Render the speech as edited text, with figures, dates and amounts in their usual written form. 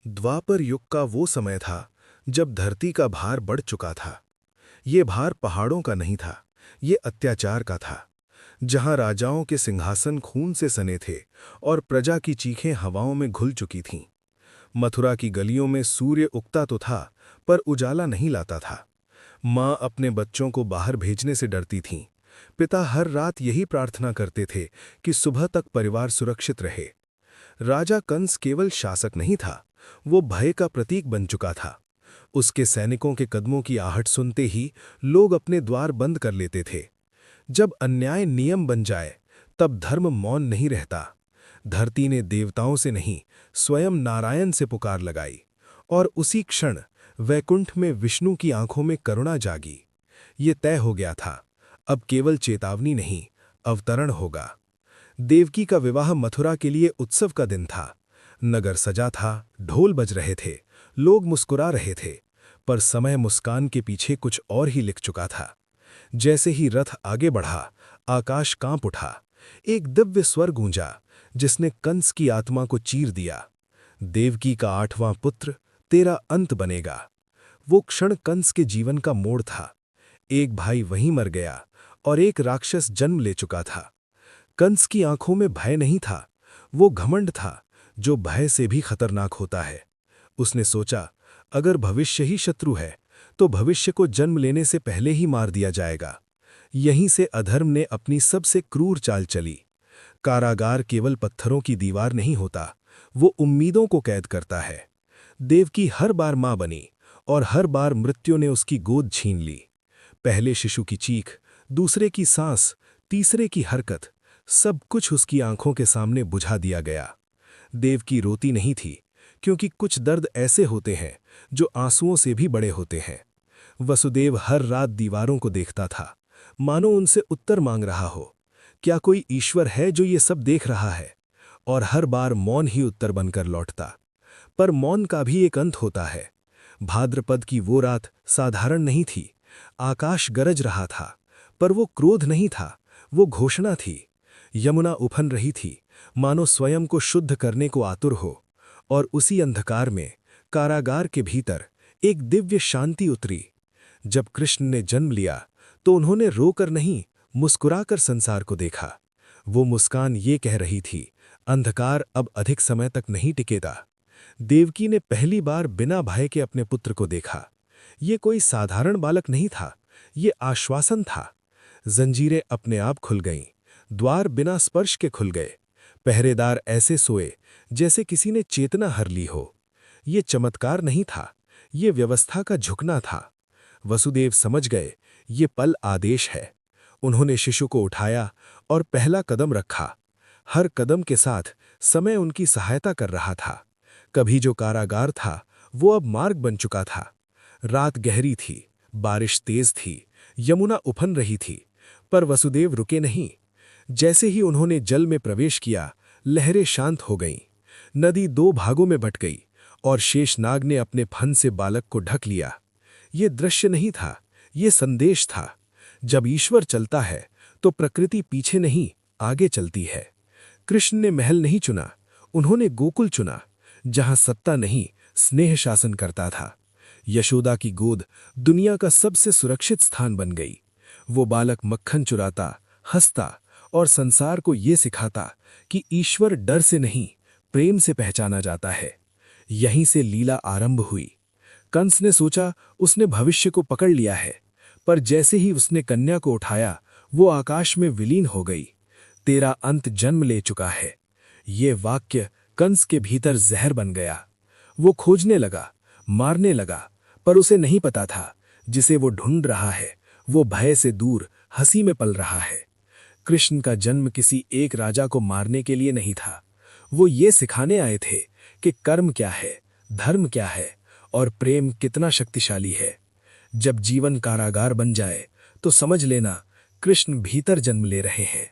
द्वापर युग का वो समय था जब धरती का भार बढ़ चुका था। ये भार पहाड़ों का नहीं था, ये अत्याचार का था। जहां राजाओं के सिंहासन खून से सने थे और प्रजा की चीखें हवाओं में घुल चुकी थीं। मथुरा की गलियों में सूर्य उगता तो था, पर उजाला नहीं लाता था। माँ अपने बच्चों को बाहर भेजने से डरती थीं। पिता हर रात यही प्रार्थना करते थे कि सुबह तक परिवार सुरक्षित रहे। राजा कंस केवल शासक नहीं था, वो भय का प्रतीक बन चुका था। उसके सैनिकों के कदमों की आहट सुनते ही लोग अपने द्वार बंद कर लेते थे। जब अन्याय नियम बन जाए, तब धर्म मौन नहीं रहता। धरती ने देवताओं से नहीं, स्वयं नारायण से पुकार लगाई, और उसी क्षण वैकुंठ में विष्णु की आंखों में करुणा जागी। ये तय हो गया था, अब केवल चेतावनी नहीं, अवतरण होगा। देवकी का विवाह मथुरा के लिए उत्सव का दिन था। नगर सजा था, ढोल बज रहे थे, लोग मुस्कुरा रहे थे। पर समय मुस्कान के पीछे कुछ और ही लिख चुका था। जैसे ही रथ आगे बढ़ा, आकाश कांप उठा। एक दिव्य स्वर गूंजा, जिसने कंस की आत्मा को चीर दिया। देवकी का 8वां पुत्र तेरा अंत बनेगा। वो क्षण कंस के जीवन का मोड़ था। एक भाई वहीं मर गया और एक राक्षस जन्म ले चुका था। कंस की आंखों में भय नहीं था, वो घमंड था, जो भय से भी खतरनाक होता है। उसने सोचा, अगर भविष्य ही शत्रु है, तो भविष्य को जन्म लेने से पहले ही मार दिया जाएगा। यहीं से अधर्म ने अपनी सबसे क्रूर चाल चली। कारागार केवल पत्थरों की दीवार नहीं होता, वो उम्मीदों को कैद करता है। देवकी हर बार मां बनी, और हर बार मृत्यु ने उसकी गोद छीन ली। पहले शिशु की चीख, दूसरे की सांस, तीसरे की हरकत, सब कुछ उसकी आंखों के सामने बुझा दिया गया। देवकी रोती नहीं थी, क्योंकि कुछ दर्द ऐसे होते हैं जो आंसुओं से भी बड़े होते हैं। वसुदेव हर रात दीवारों को देखता था, मानो उनसे उत्तर मांग रहा हो। क्या कोई ईश्वर है जो ये सब देख रहा है? और हर बार मौन ही उत्तर बनकर लौटता। पर मौन का भी एक अंत होता है। भाद्रपद की वो रात साधारण नहीं थी। आकाश गरज रहा था, पर वो क्रोध नहीं था, वो घोषणा थी। यमुना उफन रही थी, मानो स्वयं को शुद्ध करने को आतुर हो। और उसी अंधकार में, कारागार के भीतर, एक दिव्य शांति उतरी। जब कृष्ण ने जन्म लिया, तो उन्होंने रोकर नहीं, मुस्कुराकर संसार को देखा। वो मुस्कान ये कह रही थी, अंधकार अब अधिक समय तक नहीं टिकेगा। देवकी ने पहली बार बिना भय के अपने पुत्र को देखा। ये कोई साधारण बालक नहीं था, ये आश्वासन था। जंजीरें अपने आप खुल गईं, द्वार बिना स्पर्श के खुल गए। पहरेदार ऐसे सोए जैसे किसी ने चेतना हर ली हो। ये चमत्कार नहीं था, ये व्यवस्था का झुकना था। वसुदेव समझ गए, ये पल आदेश है। उन्होंने शिशु को उठाया और पहला कदम रखा। हर कदम के साथ समय उनकी सहायता कर रहा था। कभी जो कारागार था, वो अब मार्ग बन चुका था। रात गहरी थी, बारिश तेज थी, यमुना उफन रही थी, पर वसुदेव रुके नहीं। जैसे ही उन्होंने जल में प्रवेश किया, लहरें शांत हो गईं। नदी 2 भागों में बट गई, और शेषनाग ने अपने फन से बालक को ढक लिया। ये दृश्य नहीं था, ये संदेश था। जब ईश्वर चलता है, तो प्रकृति पीछे नहीं, आगे चलती है। कृष्ण ने महल नहीं चुना, उन्होंने गोकुल चुना, जहां सत्ता नहीं, स्नेह शासन करता था। यशोदा की गोद दुनिया का सबसे सुरक्षित स्थान बन गई। वो बालक मक्खन चुराता, हंसता, और संसार को ये सिखाता कि ईश्वर डर से नहीं, प्रेम से पहचाना जाता है। यहीं से लीला आरंभ हुई। कंस ने सोचा उसने भविष्य को पकड़ लिया है, पर जैसे ही उसने कन्या को उठाया, वो आकाश में विलीन हो गई। तेरा अंत जन्म ले चुका है। ये वाक्य कंस के भीतर जहर बन गया। वो खोजने लगा, मारने लगा, पर उसे नहीं पता था, जिसे वो ढूंढ रहा है, वो भय से दूर हंसी में पल रहा है। कृष्ण का जन्म किसी एक राजा को मारने के लिए नहीं था। वो ये सिखाने आए थे कि कर्म क्या है, धर्म क्या है, और प्रेम कितना शक्तिशाली है। जब जीवन कारागार बन जाए, तो समझ लेना, कृष्ण भीतर जन्म ले रहे हैं।